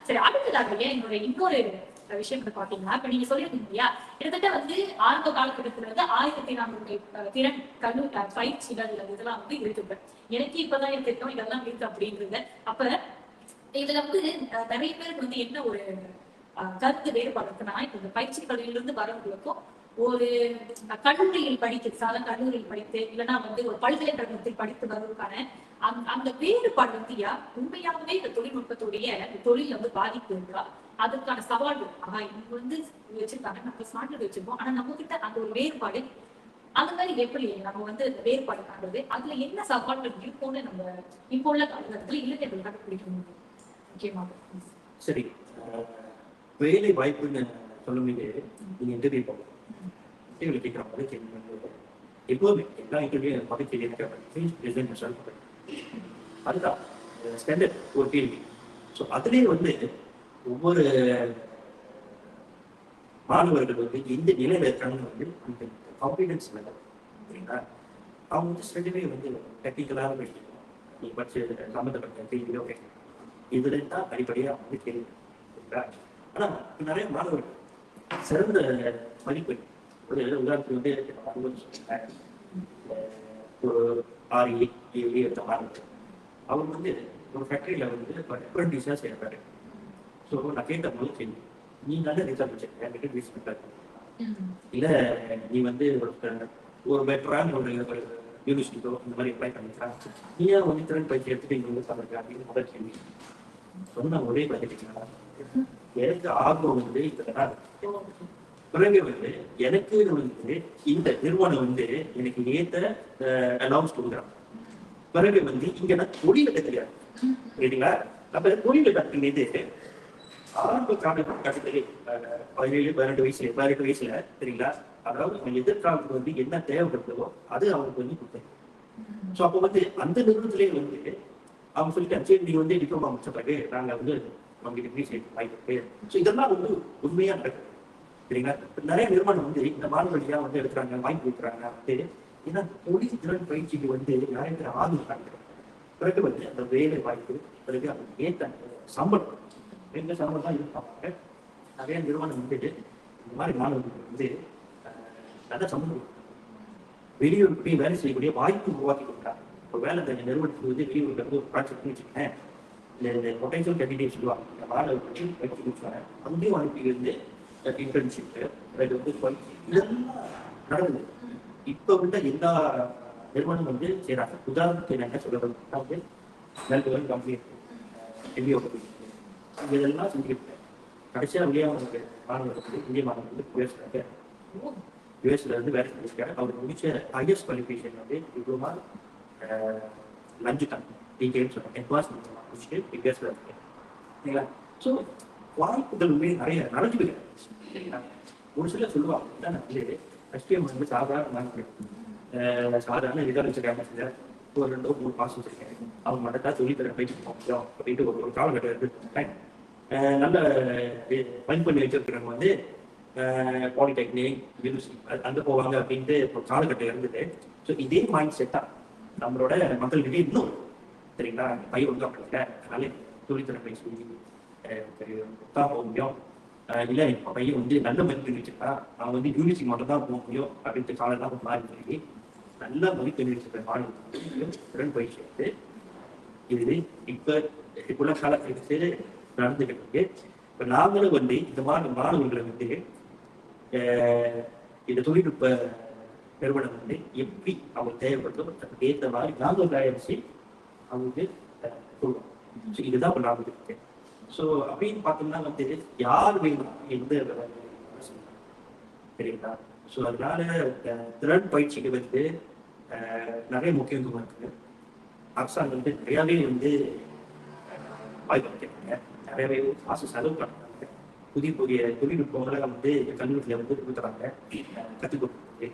சரி, அடுத்ததாக என்னுடைய இன்னொரு விஷயம் பாத்தீங்கன்னா, இப்ப நீங்க சொல்லிருக்கீங்க இல்லையா, கிட்டத்தட்ட வந்து ஆரம்ப காலகட்டத்துல வந்து 1400 திறன் பயிற்சிகள் இதெல்லாம் வந்து இருக்குது. எனக்கு இப்பதான் தெரியும் இதெல்லாம் இருக்கு அப்படின்றது. அப்ப இதுல வந்து நிறைய பேருக்கு வந்து என்ன ஒரு கருத்து வேறுபாடு இருக்குன்னா, இப்ப இந்த பயிற்சி கல்வியிலிருந்து வரவங்களுக்கும் ஒரு கல்லூரியில் படித்து சாதாரண கல்லூரியில் படித்து இல்லைன்னா வந்து ஒரு பல்கலைக்கழகத்தில் படித்து வருவதற்கான அந்த வேறுபாடு வந்து உண்மையாகவே இந்த தொழில்நுட்பத்துடைய தொழில் வந்து பாதிப்பு இருக்கா, அதுக்கான சவால்கள் இவங்க வந்து வச்சிருக்காங்க, நம்ம ஸ்மார்ட் வச்சிருக்கோம், ஆனா நம்ம கிட்ட அந்த ஒரு வேறுபாடு அந்த மாதிரி எப்படி நம்ம வந்து வேறுபாடு காண்றது, அதுல என்ன சவால்கள் இருக்கும்னு நம்ம இப்போ உள்ள காலகட்டத்தில் இளைஞர்கள் கண்டுபிடிக்கணும் முக்கியமாக. சரி, வேலை வாய்ப்புன்னு சொல்லும்போது நீங்க இன்டர்வியூ போகலாம், இன்டர்வியூ கேட்கிற மாதிரி கேட்கணும். எப்போதுமே எல்லா இன்டர்வியூ பக்கத்தில் இருக்கிற அதுதான் ஸ்டாண்டர்ட் ஒரு கேள்வி. ஸோ அதுலேயே வந்து ஒவ்வொரு மாணவர்கள் வந்து எந்த நிலையில இருக்காங்கன்னு வந்து அந்த கான்ஃபிடன்ஸ் லெவல் சரிங்களா, அவங்க வந்து ஸ்டடிலே வந்து டெக்னிக்கலாக படிக்கணும், நீ படிச்சு சம்மந்தப்பட்ட கேள்வியோ கேட்கணும், இதுல தான் அடிப்படையாக வந்து கேள்வி சரிங்களா. ஆனால் நிறைய மாணவர்கள் சிறந்த மதிப்பு ஒரு உதாரணத்துக்கு வந்து ஒரு 6-7 எடுத்த மாணவர்கள் அவர் வந்து ஒரு ஃபேக்டரியில வந்து அப்ரெண்டிஸா செய்யறாரு. ஸோ நான் கேட்ட போது சரி, நீ நல்ல ரிசல்ட் வச்சிருக்க இல்ல நீ வந்து ஒரு பெட்டரான ஒரு யூனிவர்சிட்டிக்கோ இந்த மாதிரி அப்ளை பண்ணிக்கலாம், நீ ஏன் வந்து திறன் பயிற்சி எடுத்துட்டு இங்க வந்து சாப்பிடுற அப்படின்னு முதல் கேள்வி சொன்ன ஒரே பதில் எனக்கு ஆர்வம் வந்து இதெல்லாம். பிறகு வந்து எனக்கு வந்து இந்த நிறுவனம் வந்து எனக்கு ஏத்த அலவுன்ஸ் கொடுக்குறான். பிறகு வந்து இங்க நான் தொழில தெரியாது சரிங்களா. அப்ப தொழில கற்றுனது ஆரம்ப காலகட்டத்திலே 17-18 வயசுல சரிங்களா, அதாவது அவங்க எதிர்காலத்துக்கு வந்து என்ன தேவைப்படுதோ அது அவங்களுக்கு வந்து கொடுத்தாங்க. ஸோ அப்போ வந்து அந்த நிறுவனத்திலே வந்து அவங்க சொல்லிட்டாங்க சரி நீங்க வந்து டிப்ளமா முடிச்ச பிறகு நாங்க வந்து அவங்க டிகிரி செய்ய வாய்ப்பு. ஸோ இதெல்லாம் வந்து உண்மையா நடக்குது சரிங்களா. நிறைய நிறுவனம் வந்து இந்த மாணவர்களா வந்து எடுக்கிறாங்க, வாய்ப்பு கொடுக்குறாங்க வந்து ஏன்னா தொழில் திறன் பயிற்சிக்கு வந்து நிறைய பேர் ஆதரவு. பிறகு வந்து அந்த வேலை வாய்ப்பு, பிறகு அந்த ஏற்ற சம்பளம், எந்த சம்பளம் தான் இருப்பாங்க. நிறைய நிறுவனம் வந்துட்டு இந்த மாதிரி மாணவர்களுக்கு வந்து நல்ல சம்பளம் வெளியூருக்கு போய் வேலை செய்யக்கூடிய வாய்ப்பு உருவாக்கி கொடுக்குறாங்க. இப்போ வேலை இந்த நிறுவனத்துக்கு வந்து வெளியூருக்கு வந்து ஒரு ப்ராஜெக்ட்னு வச்சுக்கேன், இந்த பொட்டன்ஷியல் கேண்டிடேட் சொல்லுவாங்க, இந்த மாணவர்களுக்கு பயிற்சி கொடுக்குறாங்க, அங்கேயும் வாய்ப்பு வந்து இன்டர்ன்ஷிப் வந்து இதெல்லாம் நடந்தது. இப்ப வந்து எல்லா நிறுவனம் வந்து செய்யறாங்க. உதாரணத்துக்கு என்ன சொல்றது, நல்ல கம்பெனி எம்பிஓ இதெல்லாம் செஞ்சுக்கிட்டு கடைசியா வெளியாக மாணவர்கள் இந்திய மாணவர்கள் யூஎஸ்ல இருந்து வேலை செஞ்சிருக்காரு. அவர் முடிச்ச ஹையஸ்ட் குவாலிஃபிகேஷன் வந்து டிப்ளமா லஞ்சு டிகேன்னு சொல்லுவாங்க, அட்வான்ஸ் முடிச்சுட்டு யூஎஸ்ல இருக்கு சரிங்களா. ஸோ வாய்ப்புகள் நிறைய நடந்துருக்கு சரிங்களா. ஒரு சிலர் சொல்லுவாங்க வந்து எஸ்பிஎம் வந்து சாதாரண சாதாரண ரிசல்ட் வச்சிருக்காங்க, ஒரு 2-3 பாஸ் வச்சிருக்கேன், அவங்க மட்டும் சொல்லித்தர பயிற்சி போக முடியும் அப்படின்ட்டு ஒரு காலகட்டம் இருக்கு. நல்ல பணி பண்ணி வச்சிருக்கிறவங்க வந்து பாலிடெக்னிக் யூனிவர்சிட்டி அங்கே போவாங்க அப்படின்ட்டு ஒரு காலகட்டம் இருந்தது. ஸோ இதே மைண்ட் செட்டா நம்மளோட மக்கள்கிட்ட இன்னும் சரிங்களா. பயிர் வந்து அப்படி அதனால சொல்லித்தர பயிற்சி தான் போக முடியும், இல்லை இப்போ பையன் வந்து நல்ல மதிப்பெண் வச்சிருக்கா நான் வந்து யூனிவர்சிட்டி மட்டும் தான் போக முடியும் அப்படின்ட்டு காலெல்லாம் மாறி சொல்லி நல்ல மதிப்பெண் வச்சிருக்க மாணவர்களுக்கு திறன் பயிற்சி வந்து இது இப்ப காலத்துக்கு நடந்துகிட்டு. இப்ப நாங்களும் வந்து இந்த மாதிரி மாணவர்களை வந்து இந்த தொழில்நுட்ப நிறுவனம் வந்து எப்படி அவங்க தேவைப்படுதோ அதுக்கு ஏற்ற மாதிரி நாங்கள் தயாரிச்சு அவங்களுக்கு சொல்லுவோம். ஸோ இதுதான் இப்போ நாங்கள் இருக்கேன். ஸோ அப்படின்னு பார்த்தோம்னா வந்து யார் வேணும் எந்த சரிங்களா. ஸோ அதனால திறன் பயிற்சிக்கு வந்து நிறைய முக்கியத்துவம் இருக்கு. அரசாங்கம் வந்து நிறையாவே வந்து வாய்ப்பு அளிக்கிறாங்க, நிறையவே காசு செலவு பண்ணுறாங்க, புதிய புதிய தொழில்நுட்பங்களை வந்து கல்லூரியில் வந்து கொடுக்குறாங்க, கற்றுக் கொடுக்குறது.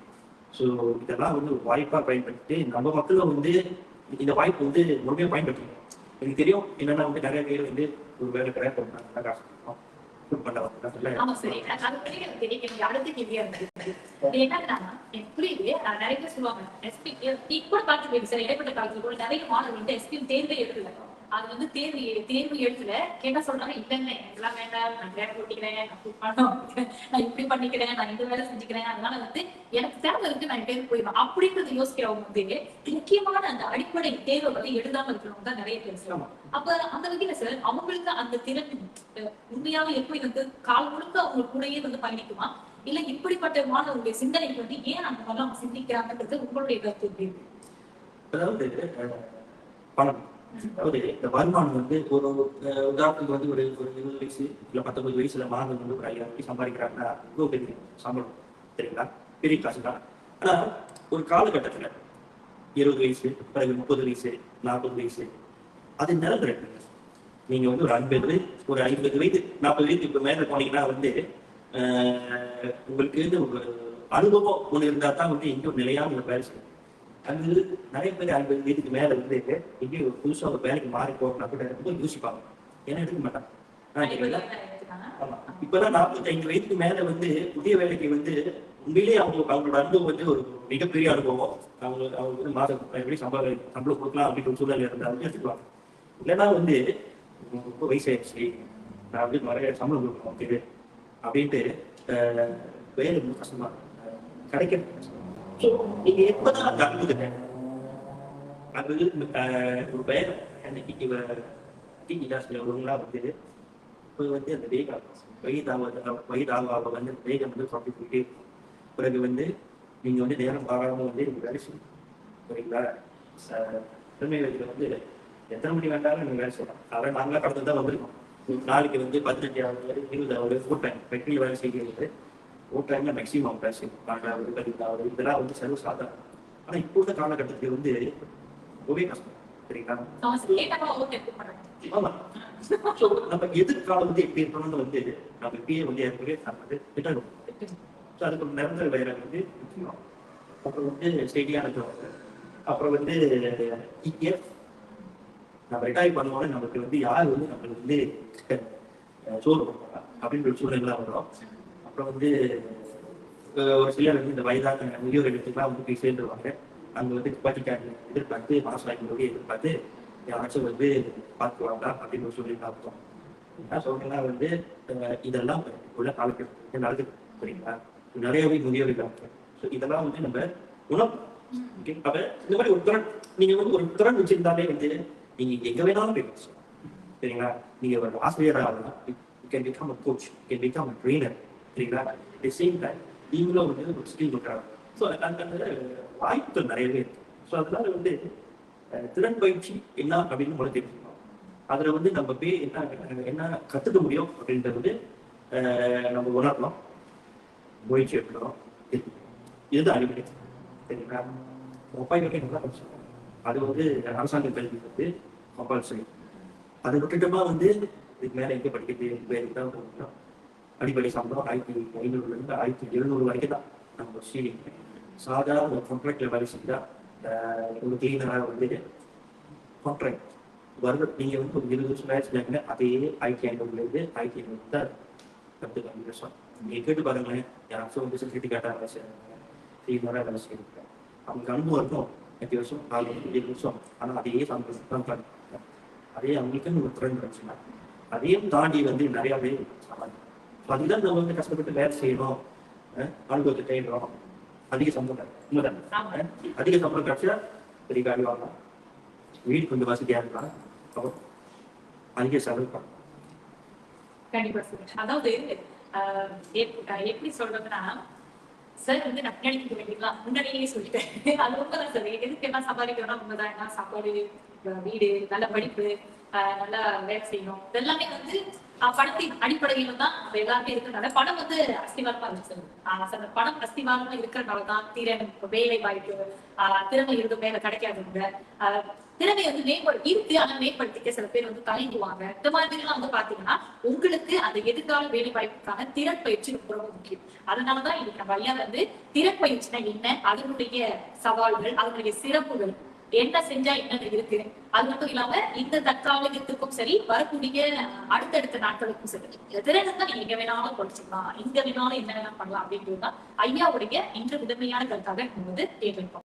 ஸோ இதெல்லாம் வந்து ஒரு வாய்ப்பாக பயன்படுத்தி நம்ம மக்களும் வந்து இந்த வாய்ப்பு வந்து முழுமையாக பயன்படுத்தணும். எனக்கு தெரியும் என்னன்னா வந்து நிறைய பேர் வந்து ஒரு வேலை கிடையாது பண்ணுறாங்க, காசு ஆமா சரி, அது தெரியும். அடுத்த கேள்வியா இருந்தது என்னன்னா, எனக்கு புரியுது, நிறைய பேர் சொல்லுவாங்க எஸ்பி கூட பார்த்து சரி, இடைப்பட்ட காலத்துல கூட நிறைய மாணவர்கள் வந்து எஸ்பி தேர்வே எழுதல. அது வந்து தேர்வு எழுத்துல கேட்டா சொல்றாங்க, இல்ல இதெல்லாம் வேண்டாம், நான் வேலை போட்டிக்கிறேன், நான் பணம் நான் இப்படி பண்ணிக்கிறேன், நான் இந்த வேலை செஞ்சுக்கிறேன், அதனால வந்து எனக்கு தேவை இருக்கு, நான் தேர்வு போயிடுவேன் அப்படின்றது யோசிக்கிறவங்க வந்து முக்கியமான அந்த அடிப்படை தேர்வை வந்து எழுதாம இருக்கிறவங்க தான் நிறைய பேர் சொல்லுவாங்க. அப்ப அந்த வகையில சார் அவங்களுக்கு அந்த திறன் உண்மையாவே எப்படி வந்து கால் முழுக்க அவங்க கூடயே வந்து பயணிக்குமா, இல்ல இப்படிப்பட்ட மாணவர்களுடைய சிந்தனைக்கு வந்து ஏன் அந்த மாதிரிலாம் அவங்க சிந்திக்கிறாங்கன்றது உங்களுடைய கருத்து எப்படி இருக்கு? அதாவது பணம், அதாவது இந்த வருமானம் வந்து ஒரு உதாரணத்துக்கு வந்து ஒரு ஒரு 20 வயசு இல்ல 19 வயசுல மாணவர்கள் வந்து ஒரு 5000 சம்பாதிக்கிறாங்கன்னா இவ்வளவு பெரிய சம்பளம், சரிங்களா? பெரிய காசு தான். ஆனா ஒரு காலகட்டத்துல 20 வயசு, பிறகு 30 வயசு, 40 வயசு, அது நிரந்தரம். நீங்க வந்து ஒரு 50 வயது 40 வயதுக்கு மேல போனீங்கன்னா வந்து உங்களுக்கு வந்து ஒரு அனுபவம் ஒண்ணு இருந்தா தான் வந்து எங்கேயும் நிலையான ஒரு வேலை செய்யும். அது நிறைய பேர் 50 வயதுக்கு மேல வந்து எங்கேயும் ஒரு புதுசா ஒரு வேலைக்கு மாறி போகணும்னா கூட ரொம்ப யோசிப்பாங்க. ஏன்னா எடுக்க மாட்டாங்க. ஆமா, இப்பதான் 45 வயதுக்கு மேல வந்து புதிய வேலைக்கு வந்து உண்மையிலேயே அவங்களோட அனுபவம் வந்து ஒரு மிகப்பெரிய அனுபவம். அவங்க வந்து மாதம் எப்படி சம்பளம் கொடுக்கலாம் அப்படின்னு ஒரு சூழ்நிலை இருந்தாலும் எடுத்துக்குவாங்க. இல்லைன்னா வந்து ரொம்ப வயசாயிடுச்சு, நான் வந்து நிறைய சம்பளம் கொடுக்கணும் அப்படின்ட்டு வேலை ரொம்ப கஷ்டமா கிடைக்கிறது. ஸோ நீங்க எப்பதான் அந்த அனுபவத்தை அது ஒரு வேலை அன்னைக்கு ஒருங்களா வந்து இப்போ வந்து அந்த வயதாக வந்து வேகம் வந்து குறைஞ்சி போயிட்டே இருக்கும். பிறகு வந்து நீங்க வந்து நேரம் பாராம வந்து வேலை செய்யணும், சரிங்களா? திறமை வயதுல வந்து எத்தனை மணி வேண்டாலும் நீங்க வேலை செய்யலாம். அதை நாங்களா கடந்து தான் வந்திருக்கோம். நாளைக்கு வந்து 15 20 ஃபுல் டைம் வெற்றி வேலை செய்கிறது. ஃபுல் டைம்ல மேக்ஸிமம் வேலை செய்யணும். 12 இதெல்லாம் வந்து செலவு சாதாரணம். ஆனா இப்போ உள்ள காலகட்டத்துக்கு வந்து ரொம்பவே கஷ்டம், சரிங்களா? ஆமா. ஸோ நம்ம எதிர்காலம் வந்து எப்படி இருக்கணும்னு வந்து நம்ம இப்பயே வந்து ஏற்கனவே நம்ம திட்டணும். ஸோ அதுக்கு ஒரு நிரந்தர வேலை வந்து முக்கியம். அப்புறம் வந்து ஸ்டெடியான ஜாப், அப்புறம் வந்து நம்ம ரிட்டையர் பண்ணுவோம்னா நமக்கு வந்து யார் வந்து நம்மளுக்கு வந்து சோறு கொடுப்பாங்க அப்படின்னு ஒரு சூழ்நிலை வரும். அப்புறம் வந்து ஒரு சிலர் வந்து இந்த வயதான முதியோர் இடத்துக்குலாம் வந்து போய் சேர்ந்துருவாங்க. அங்க வந்து துப்பாக்கிக்காரங்க எதிர்பார்த்து மாசாய்களுடைய எதிர்பார்த்து யாராச்சும் வந்து பார்த்துக்குவாங்களா அப்படின்னு ஒரு சூழ்நிலை பார்த்தோம். என்ன சொல்றேன்னா வந்து இதெல்லாம் உள்ள காலக்கட்டத்தில் நடக்குது, சரிங்களா? நிறையவே முதியோர்கள். ஸோ இதெல்லாம் வந்து நம்ம உணவு. அப்ப இந்த மாதிரி ஒரு திறன், நீங்க வந்து ஒரு திறன் வச்சிருந்தாலே வந்து நீங்க எங்க வேணாலும் போய் பேசலாம், சரிங்களா? நீங்க ஒரு ஆசிரியராக ஆகலாம், you can become a coach, you can become a trainer, சரிங்களா? At the same time நீங்களும் வந்து ஒரு ஸ்கில் கொடுக்குறாங்க. ஸோ அந்த வாய்ப்புகள் நிறையவே இருக்கு. ஸோ அதனால வந்து திறன் பயிற்சி என்ன அப்படின்னு முதல்ல தெரிஞ்சுக்கணும். அதுல வந்து நம்ம போய் என்ன கத்துக்க முடியும் அப்படின்றது வந்து நம்ம உணரணும், முயற்சி எடுக்கணும். இதுதான் அடிப்படை, சரிங்களா? மொபைல் நல்லா படிச்சுக்கணும். அது வந்து அரசாங்க கல்வி வந்து கம்பல்சரி. அதை விட்டுட்டோமா வந்து இதுக்கு மேல எங்க படிக்கிறது, அடிப்படை சம்பளம் 1500 1700 வரைக்கும் தான் நம்ம சீலிங். சாதாரண ஒரு கான்ட்ராக்ட்ல வேலை செஞ்சா ஒரு கிளீனராக வந்து கான்ட்ராக்ட் வருடம் நீங்க வந்து ஒரு 20 வருஷம் வேலை செஞ்சாங்க, அதே 1500 தான் கற்றுக்கலாம். நீங்க கேட்டு பாருங்களேன், யாராச்சும் வந்து செக்யூரிட்டி கார்டாக வேலை செய்யறாங்க, கிளீனராக வேலை செய்யறாங்க, அவங்களுக்கு அனுபவம் இருக்கும் 8 வருஷம் 7 வருஷம். ஆனா அதே சம்பளம் தான், அதே அவங்களுக்குன்னு ஒரு திறன் இருந்துச்சுன்னா அதையும் தாண்டி வந்து நிறையாவே அதுதான் நம்ம வந்து கஷ்டப்பட்டு வேலை செய்யணும், அனுபவத்தை தேடுறோம். அதிக சம்பளம் உண்மைதான், அதிக சம்பளம் கிடைச்சா பெரிய காடி வாங்கலாம், வீடு கொஞ்சம் வசதியா இருக்கலாம், அப்புறம் அதிக செலவு பண்ணலாம். கண்டிப்பா சார். அதாவது எப்படி சொல்றதுன்னா சார் வந்து நான் பின்னாடி வேண்டியதுலாம் முன்னாடியே சொல்லிட்டேன். அது உண்மைதான் சார். எதுக்கு எல்லாம் சம்பாதிக்கணும்னா உண்மைதான். என்ன சாப்பாடு, வீடு, நல்ல படிப்பு, நல்லா வேலை செய்யணும், இதெல்லாமே வந்து பணத்தின் அடிப்படையில தான் நம்ம எல்லாருமே இருக்கிறதுனால பணம் வந்து அஸ்திவாரமா இருக்கு சார். அந்த பணம் அஸ்திவாரமா இருக்கிறதுனாலதான் திறன், வேலை வாய்ப்பு, திறமை இருந்து வேலை கிடைக்காதுங்க, திறமை வந்து இருக்கு ஆனா மேம்படுத்திக்க சில பேர் வந்து தயங்குவாங்க. இந்த மாதிரி எல்லாம் வந்து பாத்தீங்கன்னா உங்களுக்கு அந்த எதிர்கால வேலை வாய்ப்புக்கான திறன் பயிற்சி ரொம்ப ரொம்ப முக்கியம். அதனாலதான் இன்னைக்கு நம்ம ஐயா வந்து திறன் பயிற்சினா என்ன, அதனுடைய சவால்கள், அதனுடைய சிறப்புகள், என்ன செஞ்சா என்ன இருக்கு, அது மட்டும் இல்லாம இந்த தற்காலிகத்துக்கும் சரி, வரக்கூடிய அடுத்தடுத்த நாட்களுக்கும் சரி, திறனை தான் நீங்க எங்க வேணாலும் படிச்சுக்கலாம், இங்க வேணாலும் என்ன வேணாலும் பண்ணலாம் அப்படின்றது தான் ஐயாவுடைய இன்று முதன்மையான கருத்தாக நம்ம வந்து தேர்ந்தெடுப்போம்.